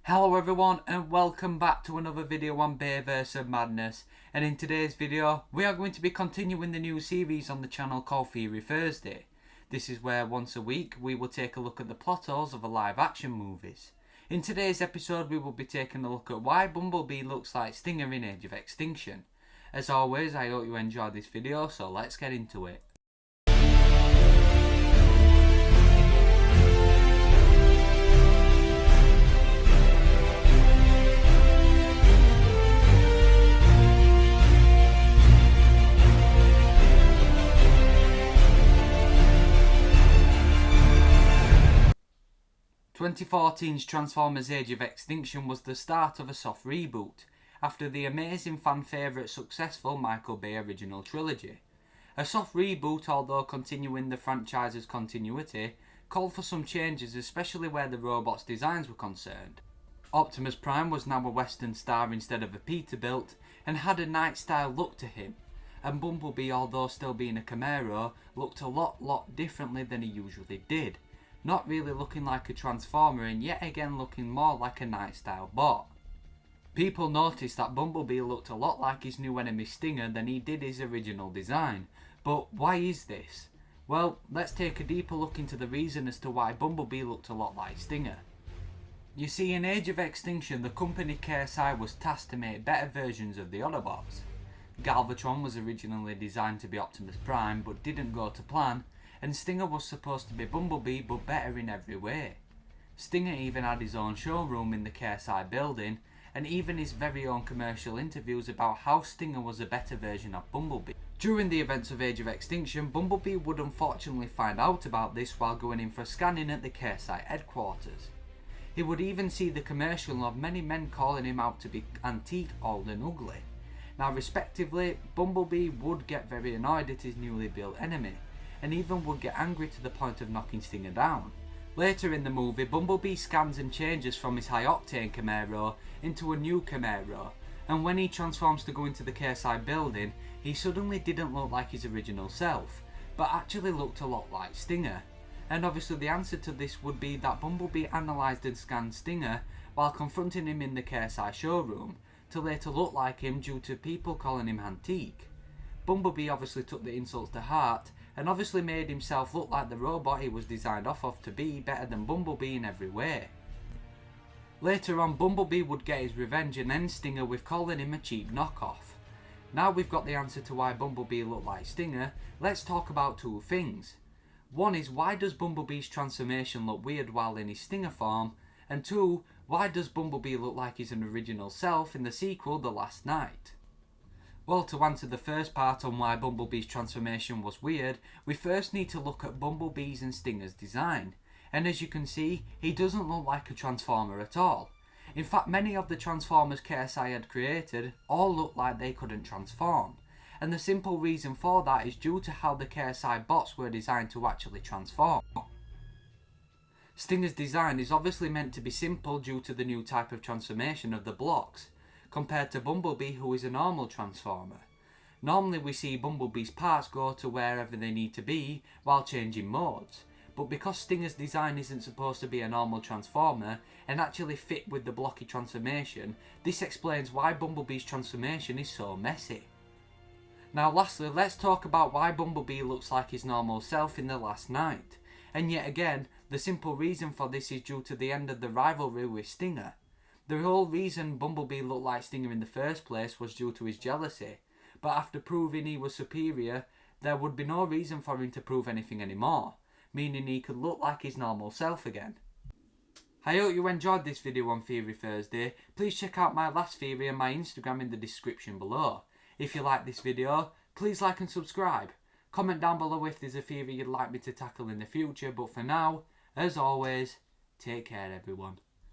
Hello everyone and welcome back to another video on Bayverse Madness, and in today's video we are going to be continuing the new series on the channel called Theory Thursday. This is where once a week we will take a look at the plot holes of the live action movies. In today's episode we will be taking a look at why Bumblebee looks like Stinger in Age of Extinction. As always, I hope you enjoyed this video, so let's get into it. "2014's Transformers Age of Extinction was the start of a soft reboot, after the amazing fan favourite successful Michael Bay original trilogy. A soft reboot, although continuing the franchise's continuity, called for some changes, especially where the robots' designs were concerned. Optimus Prime was now a Western star instead of a Peterbilt, and had a night-style look to him, and Bumblebee, although still being a Camaro, looked a lot differently than he usually did, not really looking like a Transformer and yet again looking more like a night-style bot. People noticed that Bumblebee looked a lot like his new enemy Stinger than he did his original design. But why is this? Well, let's take a deeper look into the reason as to why Bumblebee looked a lot like Stinger. You see, in Age of Extinction, the company KSI was tasked to make better versions of the Autobots. Galvatron was originally designed to be Optimus Prime but didn't go to plan, and Stinger was supposed to be Bumblebee but better in every way. Stinger even had his own showroom in the KSI building, and even his very own commercial interviews about how Stinger was a better version of Bumblebee. During the events of Age of Extinction, Bumblebee would unfortunately find out about this while going in for scanning at the KSI headquarters. He would even see the commercial of many men calling him out to be antique, old and ugly. Now respectively, Bumblebee would get very annoyed at his newly built enemy, and even would get angry to the point of knocking Stinger down. Later in the movie, Bumblebee scans and changes from his high-octane Camaro into a new Camaro, and when he transforms to go into the KSI building, he suddenly didn't look like his original self, but actually looked a lot like Stinger. And obviously the answer to this would be that Bumblebee analysed and scanned Stinger while confronting him in the KSI showroom, to later look like him due to people calling him antique. Bumblebee obviously took the insults to heart, and obviously made himself look like the robot he was designed off of to be better than Bumblebee in every way. Later on, Bumblebee would get his revenge and end Stinger with calling him a cheap knockoff. Now we've got the answer to why Bumblebee looked like Stinger, let's talk about two things. One is, why does Bumblebee's transformation look weird while in his Stinger form? And two, why does Bumblebee look like his original self in the sequel The Last Night? Well, to answer the first part on why Bumblebee's transformation was weird, we first need to look at Bumblebee's and Stinger's design. And as you can see, he doesn't look like a Transformer at all. In fact, many of the Transformers KSI had created all looked like they couldn't transform. And the simple reason for that is due to how the KSI bots were designed to actually transform. Stinger's design is obviously meant to be simple due to the new type of transformation of the blocks, compared to Bumblebee, who is a normal Transformer. Normally we see Bumblebee's parts go to wherever they need to be while changing modes, but because Stinger's design isn't supposed to be a normal Transformer and actually fit with the blocky transformation, this explains why Bumblebee's transformation is so messy. Now lastly, let's talk about why Bumblebee looks like his normal self in The Last Night. And yet again, the simple reason for this is due to the end of the rivalry with Stinger. The whole reason Bumblebee looked like Stinger in the first place was due to his jealousy, but after proving he was superior, there would be no reason for him to prove anything anymore, meaning he could look like his normal self again. I hope you enjoyed this video on Theory Thursday. Please check out my last theory and my Instagram in the description below. If you like this video, please like and subscribe. Comment down below if there's a theory you'd like me to tackle in the future, but for now, as always, take care everyone.